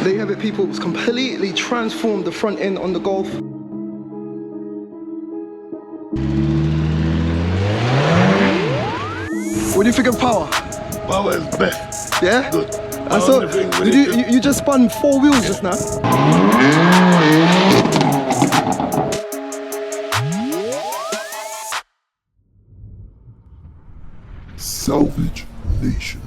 There you have it, people. It's completely transformed the front end on the Golf. What do you think of power? Power is best. Yeah? Good. I saw, you just spun 4 wheels just now. Salvage Nation.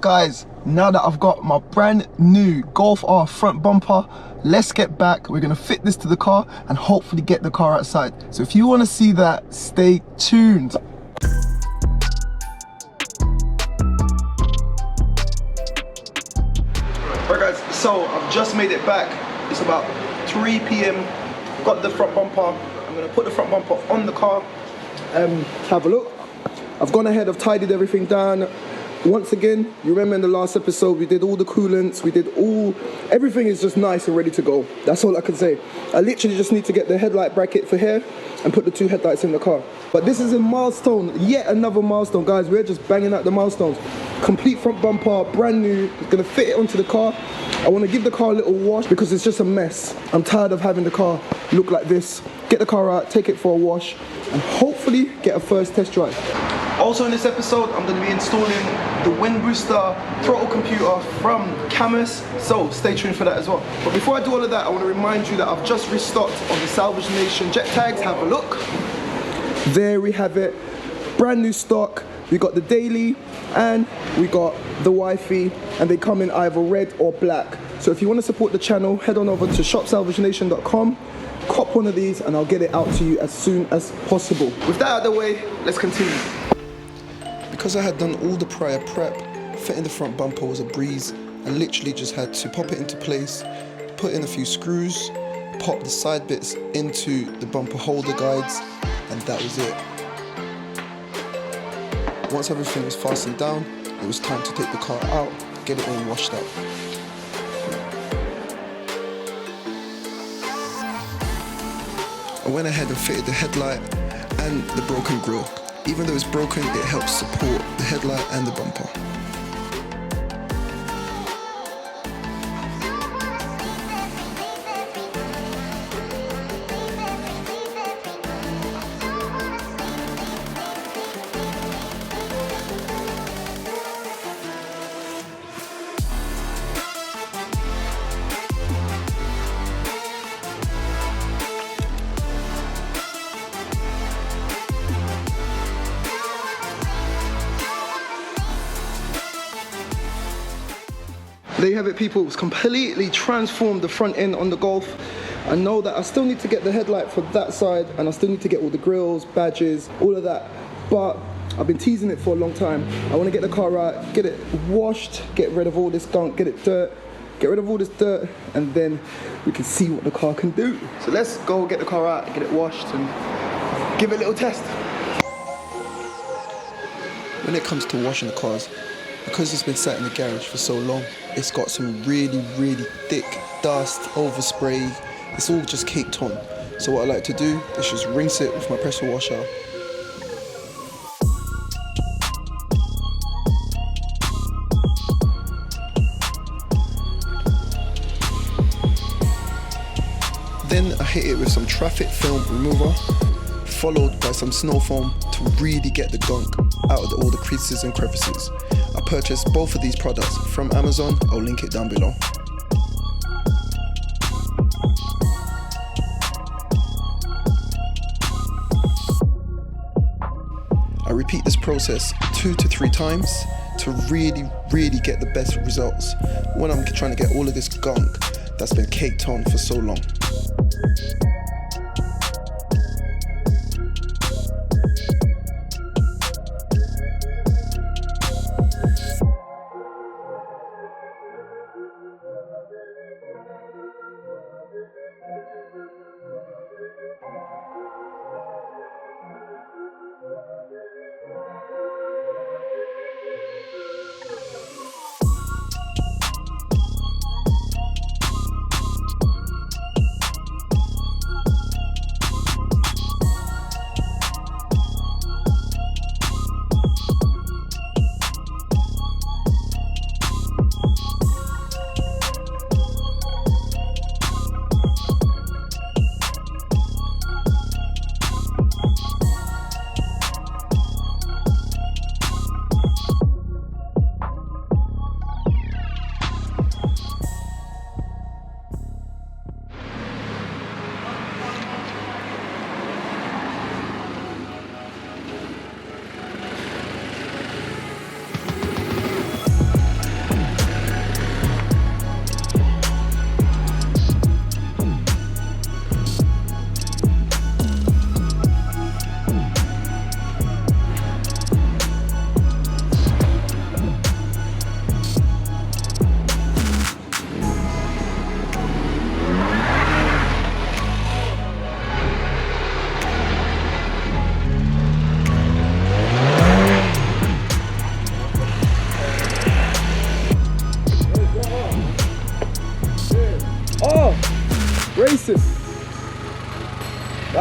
Guys, now that I've got my brand new Golf R front bumper, let's get back. We're gonna fit this to the car and hopefully get the car outside. So if you wanna see that, stay tuned. Alright guys, so I've just made it back. It's about 3 p.m. Got the front bumper. I'm gonna put the front bumper on the car. Have a look. I've gone ahead, I've tidied everything down. Once again, you remember in the last episode, we did all the coolants, everything is just nice and ready to go. That's all I can say. I literally just need to get the headlight bracket for here and put the 2 headlights in the car. But this is a milestone, yet another milestone, guys. We're just banging out the milestones. Complete front bumper, brand new, gonna fit it onto the car. I wanna give the car a little wash because it's just a mess. I'm tired of having the car look like this. Get the car out, take it for a wash, and hopefully get a first test drive. Also in this episode, I'm going to be installing the wind booster throttle computer from CAMMUS, so stay tuned for that as well. But before I do all of that, I want to remind you that I've just restocked on the Salvage Nation jet tags. Have a look. There we have it, brand new stock. We got the daily and we got the wifey, and they come in either red or black. So if you want to support the channel, head on over to shopsalvagenation.com. Cop one of these and I'll get it out to you as soon as possible. With that out of the way, let's continue. Because I had done all the prior prep, fitting the front bumper was a breeze. I literally just had to pop it into place, put in a few screws, pop the side bits into the bumper holder guides, and that was it. Once everything was fastened down, it was time to take the car out, get it all washed out. I went ahead and fitted the headlight and the broken grille. Even though it's broken, it helps support the headlight and the bumper. There you have it, people. It's completely transformed the front end on the Golf. I know that I still need to get the headlight for that side, and I still need to get all the grills, badges, all of that, but I've been teasing it for a long time. I want to get the car out, get it washed, get rid of all this gunk, get rid of all this dirt, and then we can see what the car can do. So let's go get the car out, get it washed, and give it a little test. When it comes to washing the cars, because it's been sat in the garage for so long, it's got some really thick dust, overspray. It's all just caked on. So what I like to do is just rinse it with my pressure washer. Then I hit it with some traffic film remover, followed by some snow foam to really get the gunk out of all the creases and crevices. I purchased both of these products from Amazon. I'll link it down below. I repeat this process 2 to 3 times to really get the best results when I'm trying to get all of this gunk that's been caked on for so long.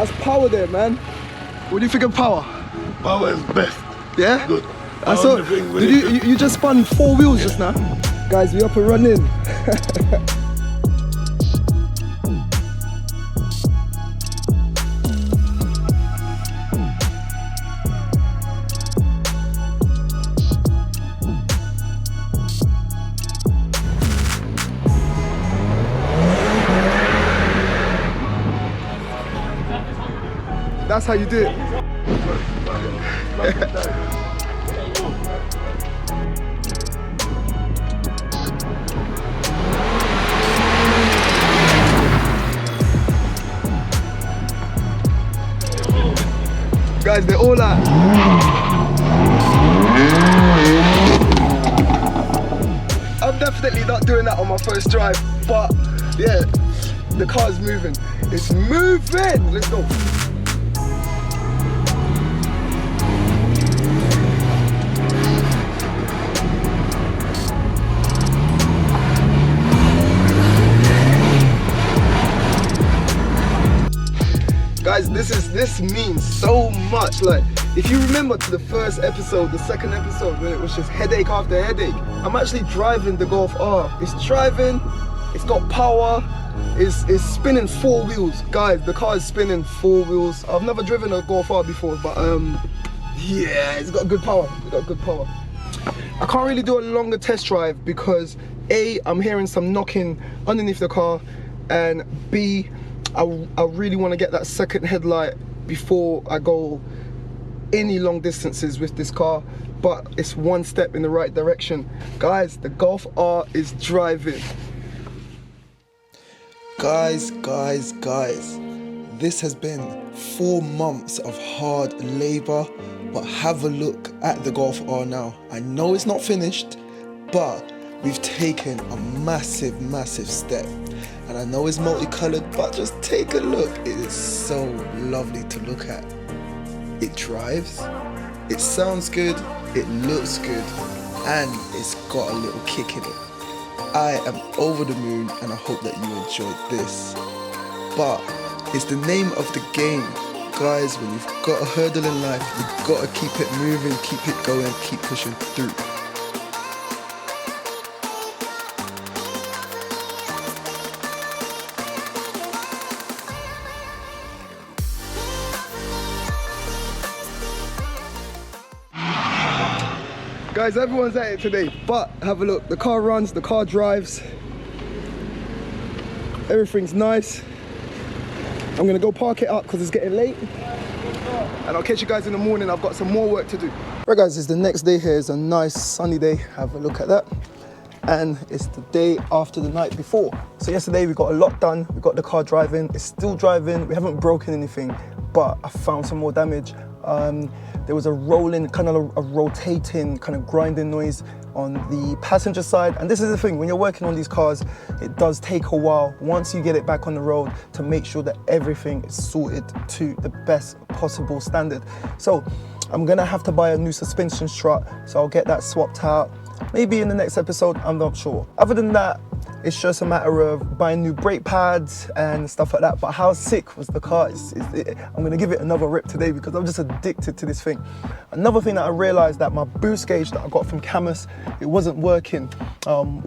That's power there, man. What do you think of power? Power is best. Yeah? Good. I saw. Did you just spun 4 wheels just now? Guys, we up and running. That's how you do it. Guys, they're all out. I'm definitely not doing that on my first drive, but yeah, the car's moving. It's moving! Let's go. Guys, this means so much. Like, if you remember to the first episode, the second episode, when it was just headache after headache, I'm actually driving the Golf R. It's driving, it's got power, it's spinning 4 wheels. Guys, the car is spinning 4 wheels. I've never driven a Golf R before, but yeah, it's got good power. It's got good power. I can't really do a longer test drive because A, I'm hearing some knocking underneath the car, and B, I really want to get that second headlight before I go any long distances with this car, but it's one step in the right direction. Guys, the Golf R is driving. Guys, this has been 4 months of hard labor, but have a look at the Golf R now. I know it's not finished, but we've taken a massive step. And I know it's multicolored, but just take a look. It is so lovely to look at. It drives, it sounds good, it looks good, and it's got a little kick in it. I am over the moon, and I hope that you enjoyed this. But it's the name of the game. Guys, when you've got a hurdle in life, you've got to keep it moving, keep it going, keep pushing through. Guys, everyone's at it today, but have a look. The car runs, the car drives. Everything's nice. I'm gonna go park it up because it's getting late. And I'll catch you guys in the morning. I've got some more work to do. Right guys, it's the next day here. It's a nice sunny day. Have a look at that. And it's the day after the night before. So yesterday we got a lot done. We got the car driving. It's still driving. We haven't broken anything, but I found some more damage. There was a rolling, kind of a rotating, kind of grinding noise on the passenger side. And this is the thing, when you're working on these cars, it does take a while, once you get it back on the road, to make sure that everything is sorted to the best possible standard. So I'm gonna have to buy a new suspension strut, so I'll get that swapped out. Maybe in the next episode, I'm not sure. Other than that, it's just a matter of buying new brake pads and stuff like that. But how sick was the car? I'm gonna give it another rip today because I'm just addicted to this thing. Another thing that I realized, that my boost gauge that I got from CAMMUS, it wasn't working.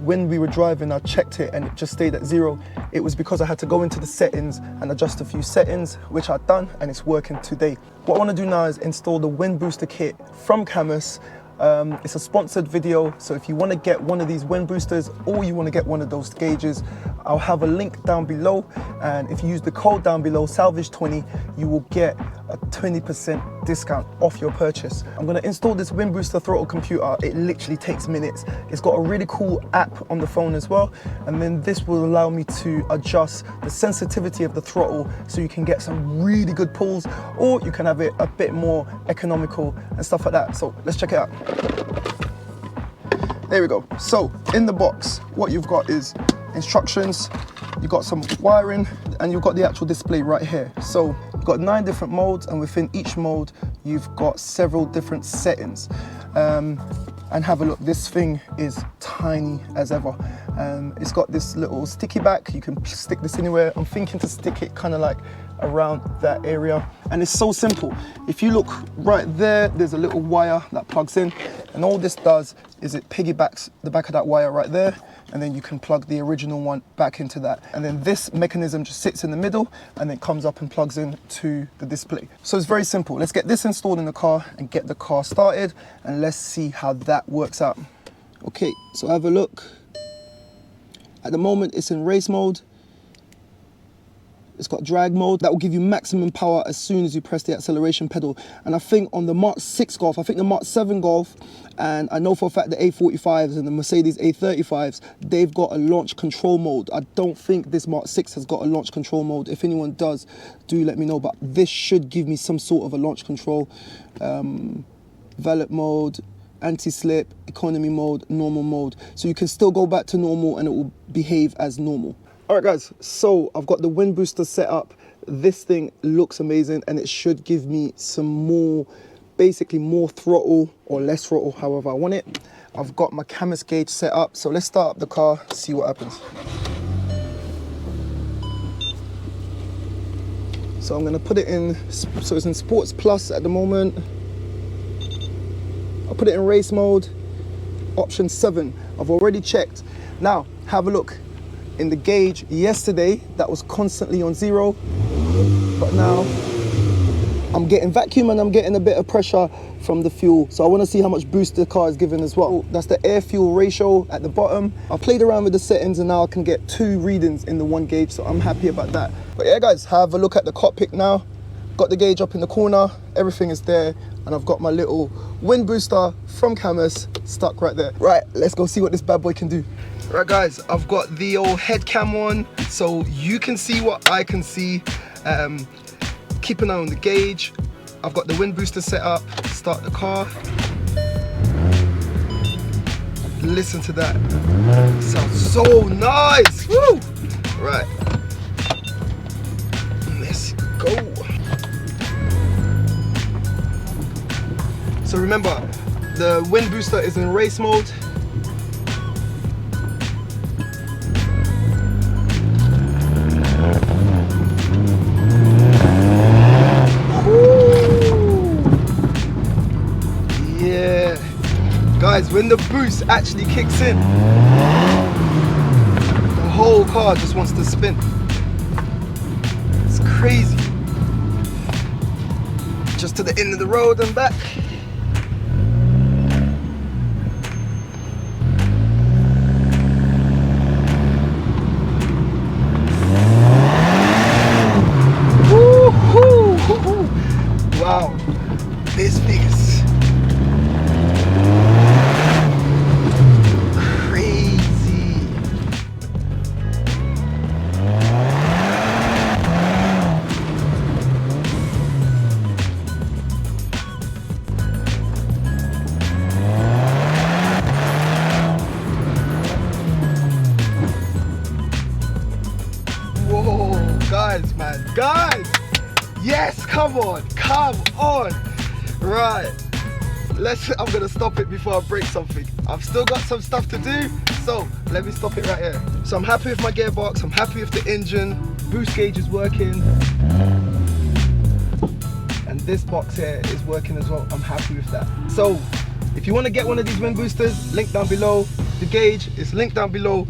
When we were driving, I checked it and it just stayed at 0. It was because I had to go into the settings and adjust a few settings, which I've done, and it's working today. What I wanna do now is install the wind booster kit from CAMMUS. It's a sponsored video, so if you want to get one of these wind boosters or you want to get one of those gauges, I'll have a link down below, and if you use the code down below, SALVAGE20, you will get a 20% discount off your purchase. I'm going to install this wind booster throttle computer. It literally takes minutes. It's got a really cool app on the phone as well, and then this will allow me to adjust the sensitivity of the throttle so you can get some really good pulls, or you can have it a bit more economical and stuff like that. So let's check it out. There we go. So in the box, what you've got is instructions, you've got some wiring, and you've got the actual display right here. So you've got 9 different modes, and within each mode you've got several different settings. And have a look, this thing is tiny as ever. It's got this little sticky back. You can stick this anywhere. I'm thinking to stick it kind of like around that area. And it's so simple. If you look right there, there's a little wire that plugs in, and all this does is it piggybacks the back of that wire right there, and then you can plug the original one back into that. And then this mechanism just sits in the middle and then comes up and plugs in to the display. So it's very simple. Let's get this installed in the car and get the car started, and let's see how that works out. Okay, so have a look. At the moment it's in race mode. It's got drag mode. That will give you maximum power as soon as you press the acceleration pedal. And I think on the Mark 6 Golf, I think the Mark 7 Golf, and I know for a fact the A45s and the Mercedes A35s, they've got a launch control mode. I don't think this Mark 6 has got a launch control mode. If anyone does, do let me know. But this should give me some sort of a launch control. Valet mode, anti-slip, economy mode, normal mode. So you can still go back to normal and it will behave as normal. All right guys, so I've got the wind booster set up. This thing looks amazing and it should give me some more, basically more throttle or less throttle, however I want it. I've got my CAMMUS gauge set up, so let's start up the car, see what happens. So I'm gonna put it in, so it's in Sports Plus at the moment. I'll put it in race mode, option 7. I've already checked. Now, have a look. In the gauge yesterday, that was constantly on 0, but now I'm getting vacuum and I'm getting a bit of pressure from the fuel. So I want to see how much boost the car is giving as well. That's the air fuel ratio at the bottom. I played around with the settings and now I can get 2 readings in the one gauge, so I'm happy about that. But yeah guys, have a look at the cockpit now. Got the gauge up in the corner, everything is there, and I've got my little wind booster from CAMMUS stuck right there. Right, let's go see what this bad boy can do. Right guys, I've got the old head cam on, so you can see what I can see. Keep an eye on the gauge. I've got the wind booster set up, start the car. Listen to that, sounds so nice, woo! Right, let's go. So remember, the wind booster is in race mode. Yeah, guys, when the boost actually kicks in, the whole car just wants to spin. It's crazy. Just to the end of the road and back. Wow, this thing is crazy. Whoa, guys, man, guys. Yes, come on. Right, I'm gonna stop it before I break something. I've still got some stuff to do, so let me stop it right here. So I'm happy with my gearbox, I'm happy with the engine, boost gauge is working, and this box here is working as well. I'm happy with that. So if you want to get one of these wind boosters, link down below. The gauge is linked down below.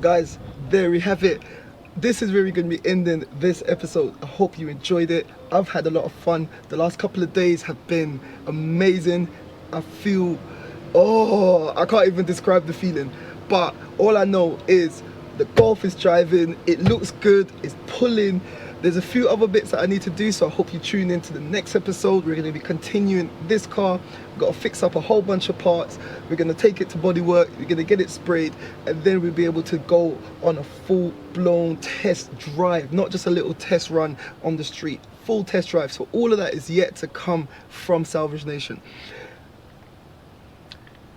Guys, there we have it. This is where we're going to be ending this episode. I hope you enjoyed it. I've had a lot of fun. The last couple of days have been amazing. I feel, oh, I can't even describe the feeling. But all I know is the Golf is driving. It looks good. It's pulling. There's a few other bits that I need to do, so I hope you tune in to the next episode. We're going to be continuing this car. We've got to fix up a whole bunch of parts. We're going to take it to bodywork. We're going to get it sprayed, and then we'll be able to go on a full-blown test drive, not just a little test run on the street, full test drive. So all of that is yet to come from Salvage Nation.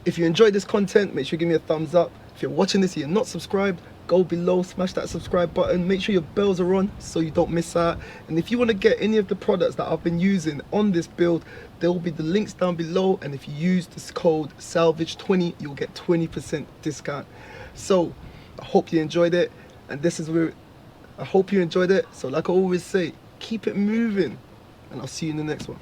If you enjoyed this content, make sure you give me a thumbs up. If you're watching this and you're not subscribed, go below, smash that subscribe button, make sure your bells are on so you don't miss out. And if you want to get any of the products that I've been using on this build, there will be the links down below, and if you use this code SALVAGE20, you'll get 20% discount. So I hope you enjoyed it, and this is where I hope you enjoyed it. So like I always say, keep it moving, and I'll see you in the next one.